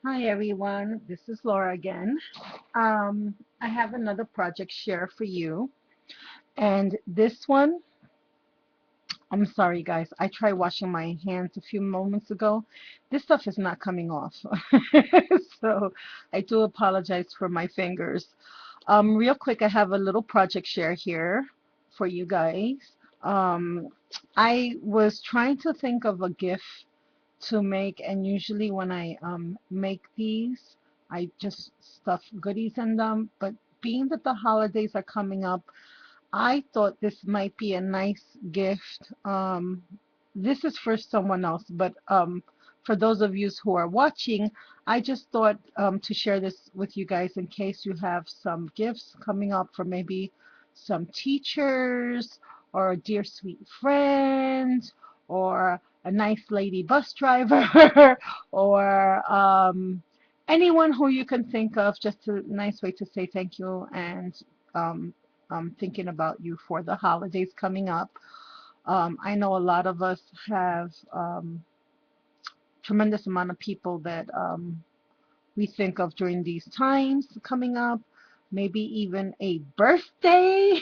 Hi everyone, this is Laura again. I have another project share for you, and this one, I'm sorry guys, I tried washing my hands a few moments ago. This stuff is not coming off, so I do apologize for my fingers. Real quick, I have a little project share here for you guys. Um, I was trying to think of a gift to make, and usually when I make these, I just stuff goodies in them. But being that the holidays are coming up, I thought this might be a nice gift. This is for someone else, but for those of you who are watching, I just thought to share this with you guys in case you have some gifts coming up for maybe some teachers or a dear sweet friend or a nice lady bus driver or anyone who you can think of, just a nice way to say thank you and um, thinking about you for the holidays coming up. I know a lot of us have tremendous amount of people that we think of during these times coming up, maybe even a birthday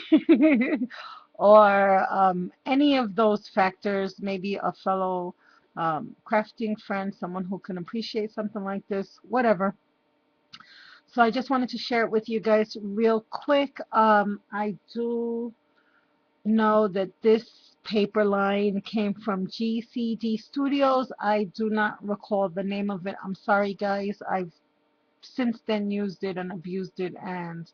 or any of those factors, maybe a fellow crafting friend, someone who can appreciate something like this, whatever. So I just wanted to share it with you guys real quick. I do know that this paper line came from GCD Studios. I do not recall the name of it. I'm sorry, guys. I've since then used it and abused it, and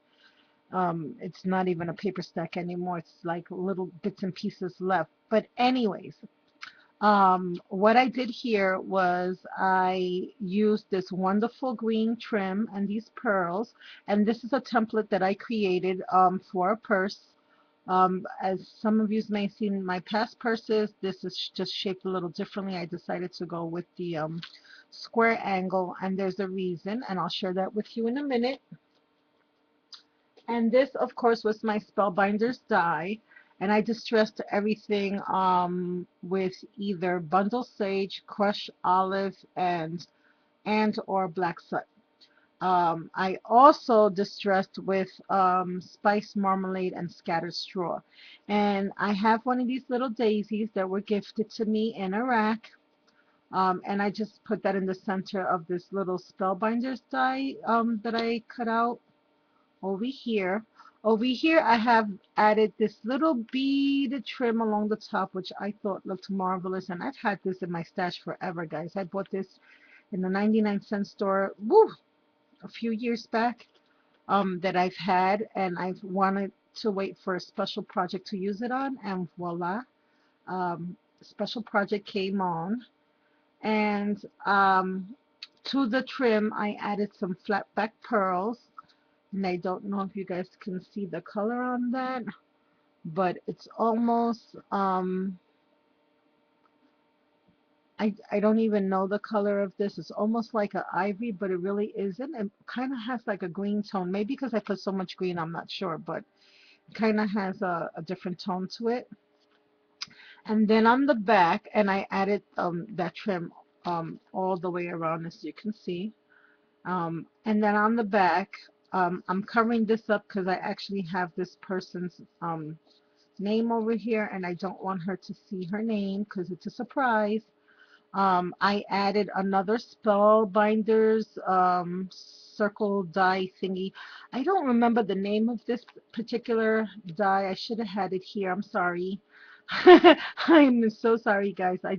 it's not even a paper stack anymore. It's like little bits and pieces left. But anyways, what I did here was I used this wonderful green trim and these pearls, and this is a template that I created for a purse. As some of you may have seen my past purses, this is just shaped a little differently. I decided to go with the square angle, and there's a reason, and I'll share that with you in a minute. And this, of course, was my Spellbinders die, and I distressed everything with either bundle sage, crushed olive, and or black soot. I also distressed with spice marmalade and scattered straw. And I have one of these little daisies that were gifted to me in Iraq. And I just put that in the center of this little Spellbinders die that I cut out over here. Over here, I have added this little beaded trim along the top, which I thought looked marvelous. And I've had this in my stash forever, guys. I bought this in the 99-cent store, woo, a few years back, that I've had, and I've wanted to wait for a special project to use it on, and voila, special project came on. And to the trim, I added some flat back pearls, and I don't know if you guys can see the color on that, but it's almost I don't even know the color of this. It's almost like an ivory, but it really isn't. It kind of has like a green tone. Maybe because I put so much green, I'm not sure, but it kind of has a different tone to it. And then on the back, and I added that trim all the way around, as you can see. And then on the back, I'm covering this up because I actually have this person's name over here, and I don't want her to see her name because it's a surprise. I added another Spellbinders circle die thingy. I don't remember the name of this particular die. I should have had it here. I'm sorry. I'm so sorry, guys. I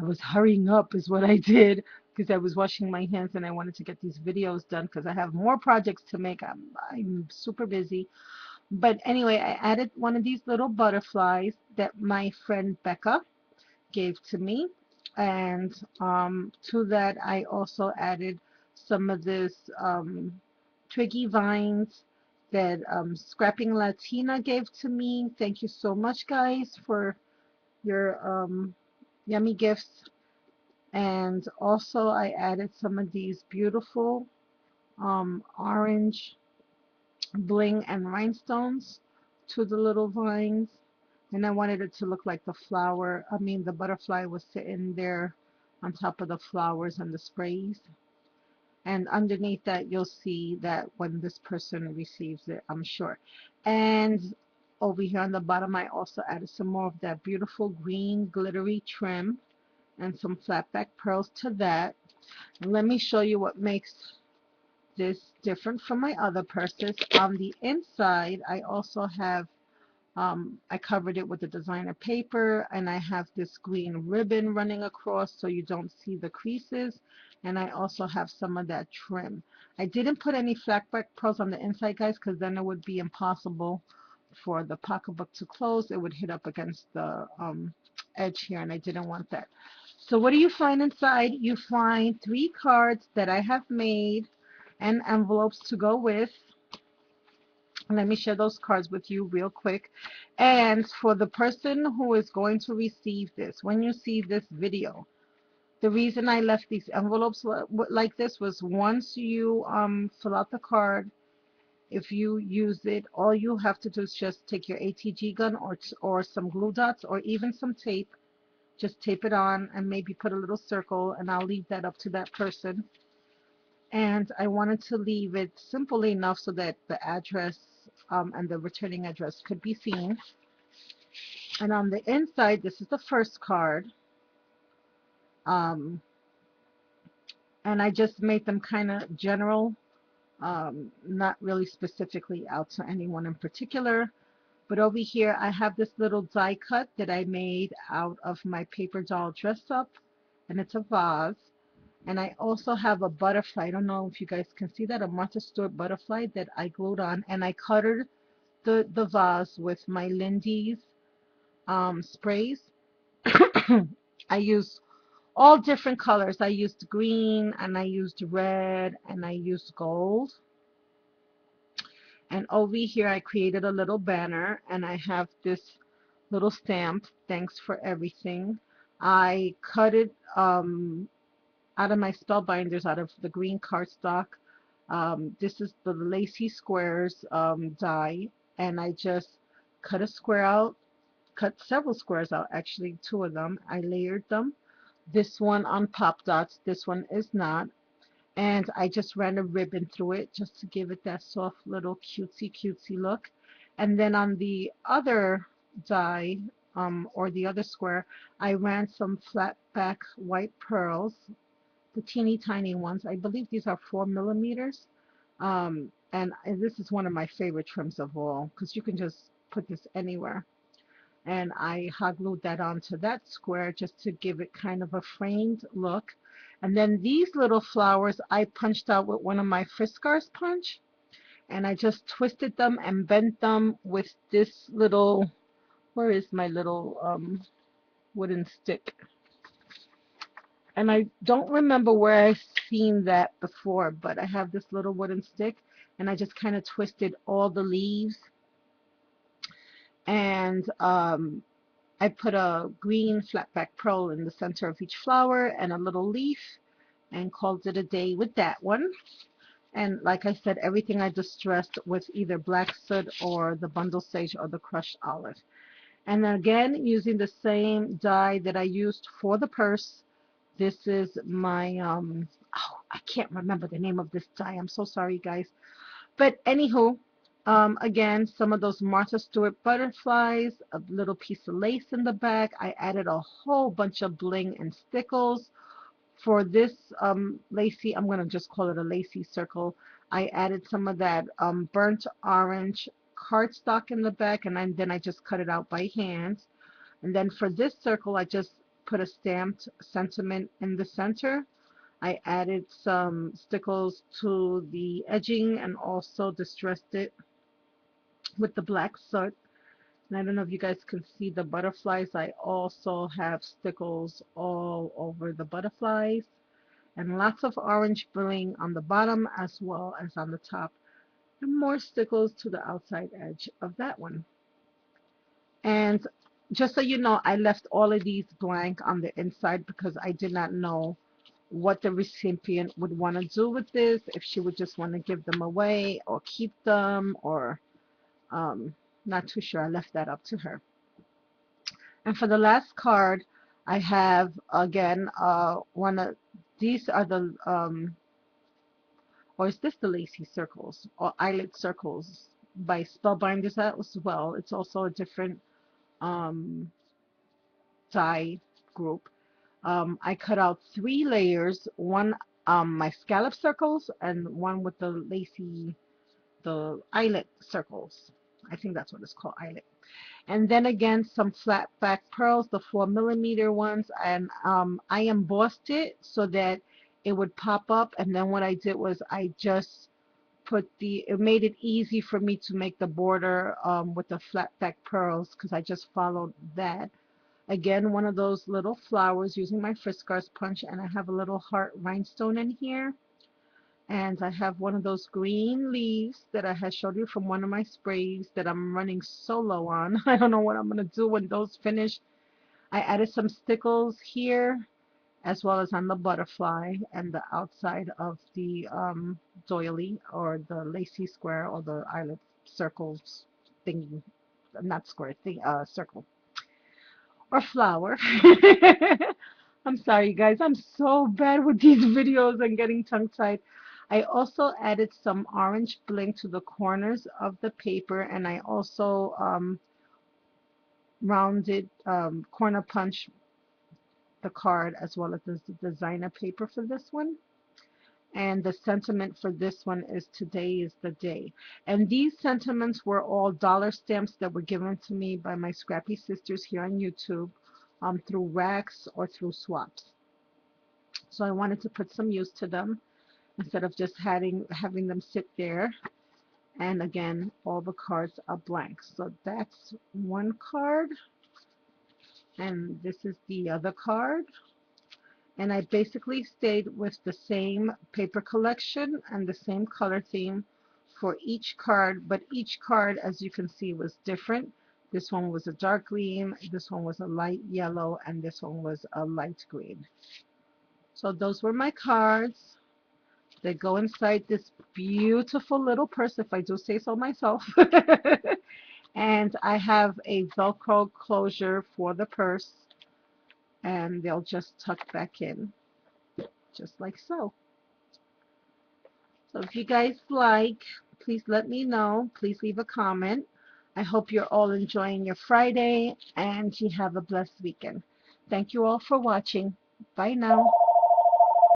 was hurrying up is what I did because I was washing my hands and I wanted to get these videos done because I have more projects to make. I'm super busy. But anyway, I added one of these little butterflies that my friend Becca gave to me. And to that, I also added some of this twiggy vines that Scrapping Latina gave to me. Thank you so much, guys, for your yummy gifts. And also, I added some of these beautiful orange bling and rhinestones to the little vines. And I wanted it to look like the flower. I mean, the butterfly was sitting there on top of the flowers and the sprays. And underneath that, you'll see that when this person receives it, I'm sure. And over here on the bottom, I also added some more of that beautiful green glittery trim and some flat back pearls to that. And let me show you what makes this different from my other purses. On the inside, I also have I covered it with the designer paper, and I have this green ribbon running across so you don't see the creases, and I also have some of that trim. I didn't put any flat back pearls on the inside, guys, because then it would be impossible for the pocketbook to close. It would hit up against the edge here, and I didn't want that. So what do you find inside? You find 3 cards that I have made and envelopes to go with. Let me share those cards with you real quick. And for the person who is going to receive this, when you see this video, the reason I left these envelopes like this was once you fill out the card, if you use it, all you have to do is just take your ATG gun or some glue dots or even some tape. Just tape it on and maybe put a little circle, and I'll leave that up to that person. And I wanted to leave it simple enough so that the address and the returning address could be seen. And on the inside, this is the first card. Um, and I just made them kind of general, not really specifically out to anyone in particular. But over here, I have this little die cut that I made out of my paper doll dress up, and it's a vase. And I also have a butterfly. I don't know if you guys can see that, a Martha Stewart butterfly that I glued on, and I colored the vase with my Lindy's sprays. I used all different colors. I used green, and I used red, and I used gold. And over here, I created a little banner, and I have this little stamp, thanks for everything. I cut it out of my spellbinders, out of the green cardstock. This is the Lacy Squares die, and I just cut a square out, cut several squares out, actually 2 of them. I layered them. This one on pop dots, this one is not. And I just ran a ribbon through it just to give it that soft little cutesy look. And then on the other die, or the other square, I ran some flat back white pearls, the teeny tiny ones. I believe these are 4 millimeters. And this is one of my favorite trims of all because you can just put this anywhere. And I hot glued that onto that square just to give it kind of a framed look. And then these little flowers I punched out with one of my Fiskars punch, and I just twisted them and bent them with this little, where is my little wooden stick? And I don't remember where I've seen that before, but I have this little wooden stick, and I just kind of twisted all the leaves, and I put a green flat back pearl in the center of each flower and a little leaf, and called it a day with that one. And like I said, everything I distressed with either black soot or the bundle sage or the crushed olive. And then again, using the same die that I used for the purse. This is my, oh, I can't remember the name of this die. I'm so sorry, guys. But anywho, again, some of those Martha Stewart butterflies, a little piece of lace in the back. I added a whole bunch of bling and stickles. For this lacy, I'm going to just call it a lacy circle. I added some of that burnt orange cardstock in the back, and then I just cut it out by hand. And then for this circle, I just put a stamped sentiment in the center. I added some stickles to the edging and also distressed it with the black soot. And I don't know if you guys can see the butterflies. I also have stickles all over the butterflies and lots of orange bling on the bottom as well as on the top. And more stickles to the outside edge of that one. And just so you know, I left all of these blank on the inside because I did not know what the recipient would want to do with this, if she would just want to give them away or keep them, or not too sure. I left that up to her. And for the last card, I have again one of these are the or is this the Lacy Circles or Eyelet Circles by Spellbinders as well. It's also a different um, dye group. I cut out 3 layers, one my scallop circles and one with the lacy, the eyelet circles. I think that's what it's called, eyelet. And then again, some flat back pearls, the 4mm ones, and I embossed it so that it would pop up. And then what I did was I just it made it easy for me to make the border with the flat back pearls because I just followed that. Again, one of those little flowers using my Fiskars punch, and I have a little heart rhinestone in here. And I have one of those green leaves that I had showed you from one of my sprays that I'm running so low on. I don't know what I'm going to do when those finish. I added some stickles here as well as on the butterfly and the outside of the doily or the lacy square or the eyelet circles thingy, not square thing, circle or flower. I'm sorry, guys. I'm so bad with these videos and getting tongue-tied. I also added some orange bling to the corners of the paper, and I also rounded corner punch the card as well as the designer paper for this one. And the sentiment for this one is today is the day. And these sentiments were all dollar stamps that were given to me by my scrappy sisters here on YouTube through racks or through swaps. So I wanted to put some use to them instead of just having them sit there. And again, all the cards are blank. So that's one card. And this is the other card. And I basically stayed with the same paper collection and the same color theme for each card, but each card, as you can see, was different. This one was a dark green, this one was a light yellow, and this one was a light green. So those were my cards. They go inside this beautiful little purse, if I do say so myself. And I have a Velcro closure for the purse, and they'll just tuck back in, just like so. So if you guys like, please let me know. Please leave a comment. I hope you're all enjoying your Friday and you have a blessed weekend. Thank you all for watching. Bye now.